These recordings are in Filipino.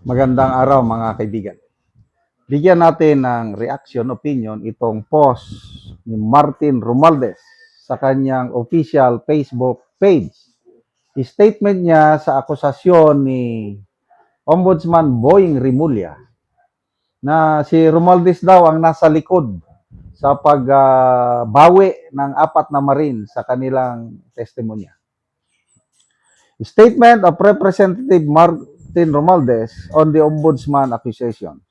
Magandang araw mga kaibigan. Bigyan natin ng reaction, opinion itong post ni Martin Romualdez sa kanyang official Facebook page. Statement niya sa akusasyon ni Ombudsman Boying Rimulya na si Romualdez daw ang nasa likod sa pagbawi ng 4 na Marine sa kanilang testimonya. Statement of Representative Martin Romualdez on the Ombudsman accusation.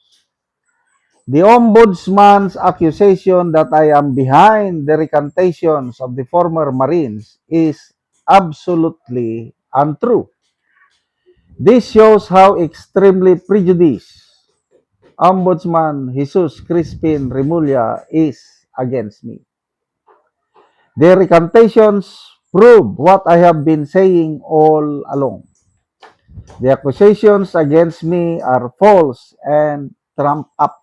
The Ombudsman's accusation that I am behind the recantations of the former Marines is absolutely untrue. This shows how extremely prejudiced Ombudsman Jesus Crispin Remulla is against me. The recantations prove what I have been saying all along. The accusations against me are false and trumped up.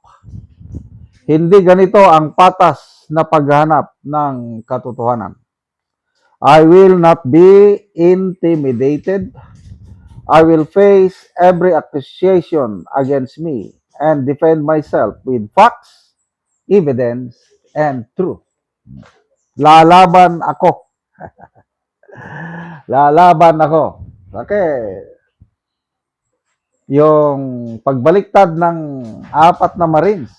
Hindi ganito ang patas na paghahanap ng katotohanan. I will not be intimidated. I will face every accusation against me and defend myself with facts, evidence, and truth. Lalaban ako. Lalaban ako. Okay. Yung pagbaliktad ng 4 na Marines,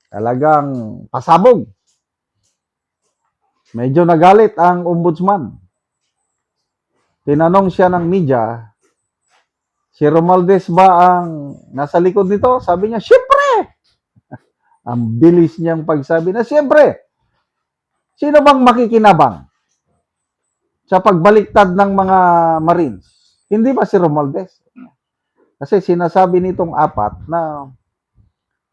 talagang pasabog. Medyo nagalit ang ombudsman. Tinanong siya ng media, si Romualdez ba ang nasa likod nito? Sabi niya, siyempre! Ang bilis niyang pagsabi na, siyempre! Sino bang makikinabang sa pagbaliktad ng mga Marines? Hindi ba si Romualdez? Kasi sinasabi nitong 4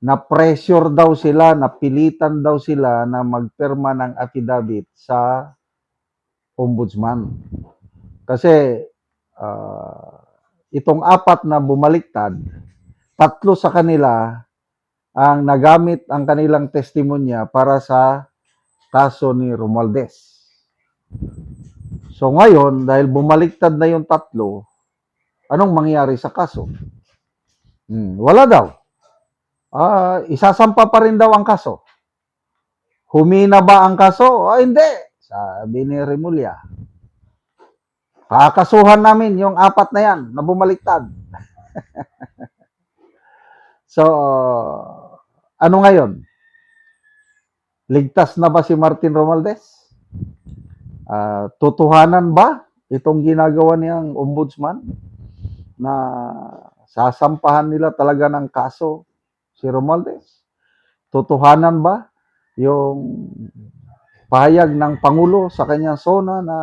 na pressure daw sila, napilitan daw sila na magpirma ng affidavit sa ombudsman. Kasi itong 4 na bumaliktad, 3 sa kanila ang nagamit ang kanilang testimonya para sa kaso ni Romualdez. So ngayon, dahil bumaliktad na yung 3, anong mangyayari sa kaso? Wala daw. Isasampa pa rin daw ang kaso. Humina ba ang kaso? Hindi. Sabi ni Remulla. Kakasuhan namin yung 4 na yan na bumaliktad. So, ano ngayon? Ligtas na ba si Martin Romualdez? Totohanan ba itong ginagawa niyang ombudsman na sasampahan nila talaga ng kaso si Romualdez? Totohanan ba yung pahayag ng Pangulo sa kanyang SONA na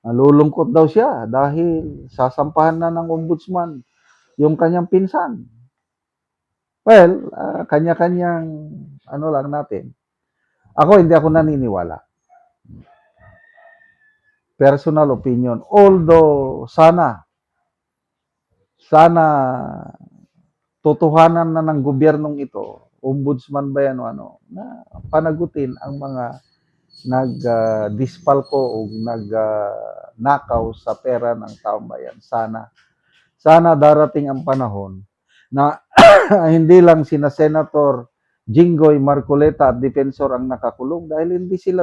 nalulungkot daw siya dahil sasampahan na ng ombudsman yung kanyang pinsan? Well, kanya-kanyang ano lang natin. Ako, hindi ako naniniwala. Personal opinion. Although, sana totohanan na ng gobyernong ito, ombudsman ba yan o ano, na panagutin ang mga nag-dispalko o nag-nakaw sa pera ng taong bayan. Sana darating ang panahon na hindi lang sina Senator Jinggoy Marcoleta at Defensor ang nakakulong dahil hindi sila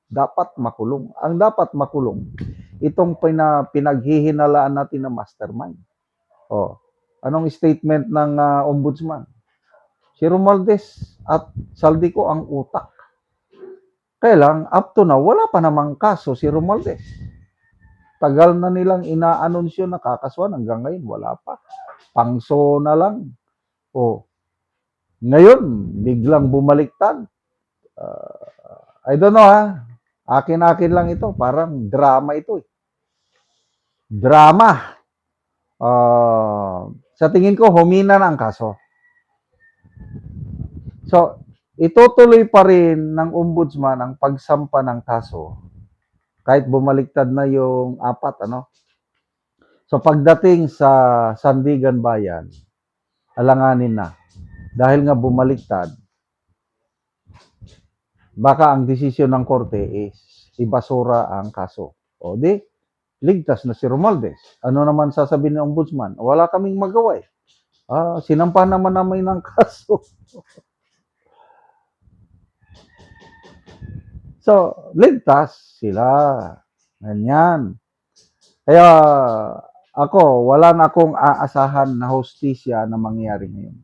dapat makulong. Ang dapat makulong, itong pinaghihinalaan natin na mastermind. Anong statement ng ombudsman? Si Romualdez at Saldico ang utak. Kaya lang, up to now, wala pa namang kaso si Romualdez. Tagal na nilang inaanunsyo na kakasuhan, hanggang ngayon wala pa. Pangso na lang. Ngayon, biglang bumaliktad. I don't know Akin-akin lang ito. Parang drama ito. Drama. Sa tingin ko, humina na ang kaso. So, itutuloy pa rin ng ombudsman ang pagsampa ng kaso kahit bumaliktad na yung 4, So, pagdating sa Sandigan Bayan, alanganin na. Dahil nga bumaliktad, baka ang desisyon ng korte is ibasura ang kaso. Ligtas na si Romualdez. Ano naman sasabihin ng ombudsman? Wala kaming magawa Sinampa naman namin ng kaso. So, ligtas sila. Ganyan. Kaya ako, wala na akong aasahan na hostisya na mangyayari ngayon.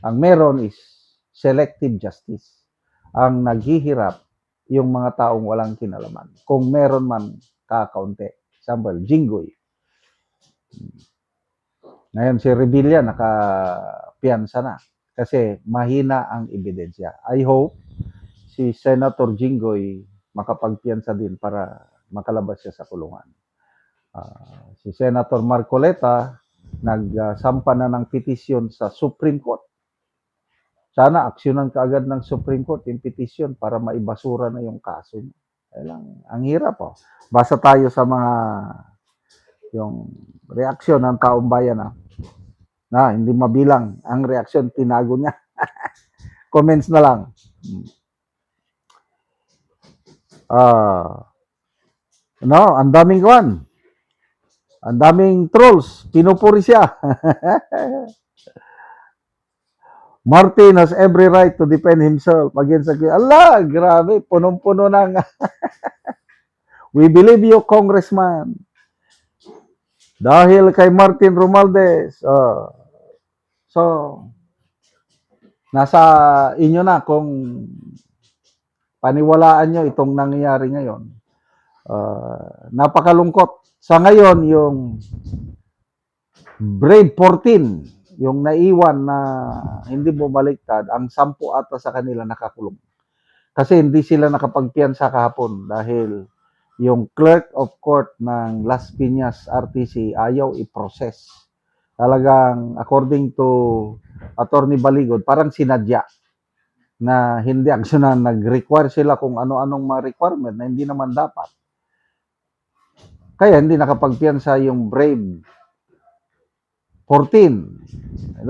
Ang meron is selective justice. Ang naghihirap, yung mga taong walang kinalaman. Kung meron man kakaunti. Example, Jinggoy. Ngayon si Revilla nakapiyansa na kasi mahina ang ebidensya. I hope si Senator Jinggoy makapagpiyansa din para makalabas siya sa kulungan. Si Senator Marcoleta nagsampa na ng petisyon sa Supreme Court. Sana aksyonan kaagad ng Supreme Court yung petisyon para maibasura na yung kaso niya. Kailang, ang hirap po. Basta tayo sa mga yung reaksyon ng taong bayan hindi mabilang ang reaksyon, tinago niya. Comments na lang. Ang daming kuwan. Ang daming trolls. Pinupuri siya. Martin has every right to defend himself against Allah, grabe, punong-puno ng we believe you, Congressman. Dahil kay Martin Romualdez. So, nasa inyo na kung paniwalaan nyo itong nangyayari ngayon. Napakalungkot. Sa ngayon, yung Brave 14, yung naiwan na hindi bumaliktad, ang 10 ata sa kanila nakakulong. Kasi hindi sila nakapagpiyansa kahapon dahil yung clerk of court ng Las Piñas RTC ayaw i-process. Talagang according to Attorney Baligod, parang sinadya na hindi aksyonan, nag-require sila kung ano-anong mga requirement na hindi naman dapat. Kaya hindi nakapagpiyansa yung Brave 14.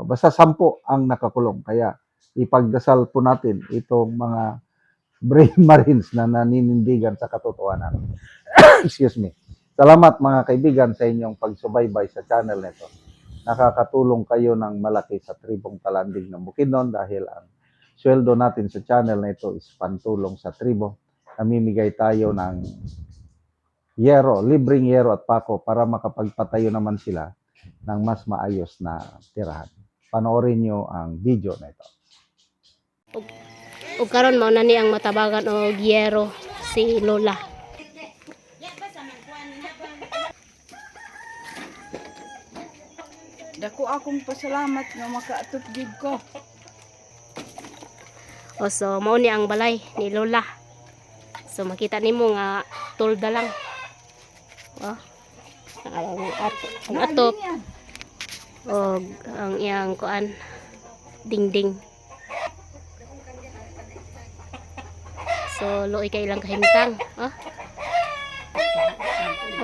Basta 10 ang nakakulong. Kaya ipagdasal po natin itong mga Brave Marines na naninindigan sa katotohanan. Excuse me. Salamat mga kaibigan sa inyong pagsubaybay sa channel nito. Nakakatulong kayo ng malaki sa tribong Talandig ng Bukidnon dahil ang sweldo natin sa channel na ito is pantulong sa tribo. Namimigay tayo ng yero, libreng yero at pako para makapagpatayo naman sila ng mas maayos na tirahan. Panoorin nyo ang video na ito. O karon mao na ni ang matabagan og yero si Lola. Dako akong pasalamat nga makaatop gid ko. So mao ni ang balay ni Lola. So makita nimo nga tulda lang. Ang atop og ang iyang kuan dingding. So luoy kay ilang kahimtang,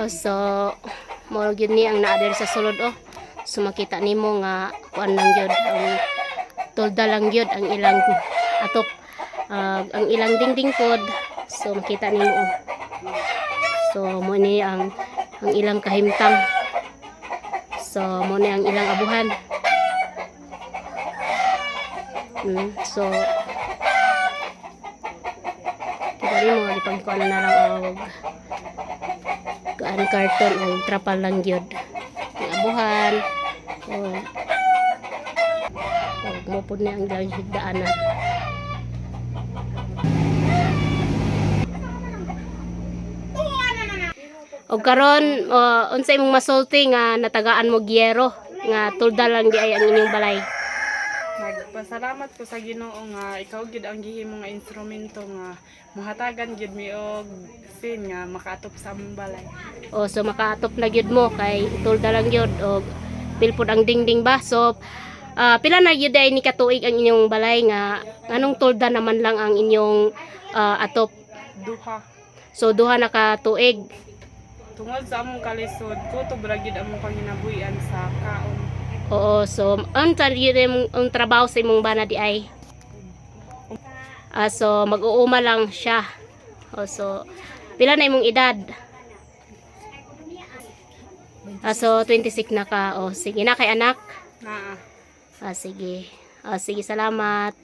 so mo gyud ni ang naa sa sulod So makita nimo nga kuan lang gyud ang tulda lang gyud ang ilang atop, ang ilang dingding pod. So makita nimo So mo ni ang ilang kahimtang. So mo ni ang ilang abuhan. So kita mo ipagkuan na lang og gaan karton og trapal lang gyud ang abuhan. Mo pud ni ang ilang higdaanan. Og karon unsa imong masulti nga natagaan mo giyero nga tulda lang di ay ang inyong balay? Nagpasalamat ko sa Ginoo nga ikaw gid ang gihimo nga instrumento nga mohatagan gid mi og sin nga makaatop sa among balay. So makaatop na gyud mo kay tulda lang gyud og pilpod ang dingding ba. So pila na gyud ay ni katuig ang inyong balay nga anong tulda naman lang ang inyong atop? Duha. So duha na ka tuig. Tungod sa among kalisod, kutob ra gid among panginabuhian sa kaon. So ang trabaho sa imong bana di ay? So mag-uuma lang siya. So pila na imong edad? So 26 na ka. Sige na kay anak. Naa. Sige. Sige, salamat.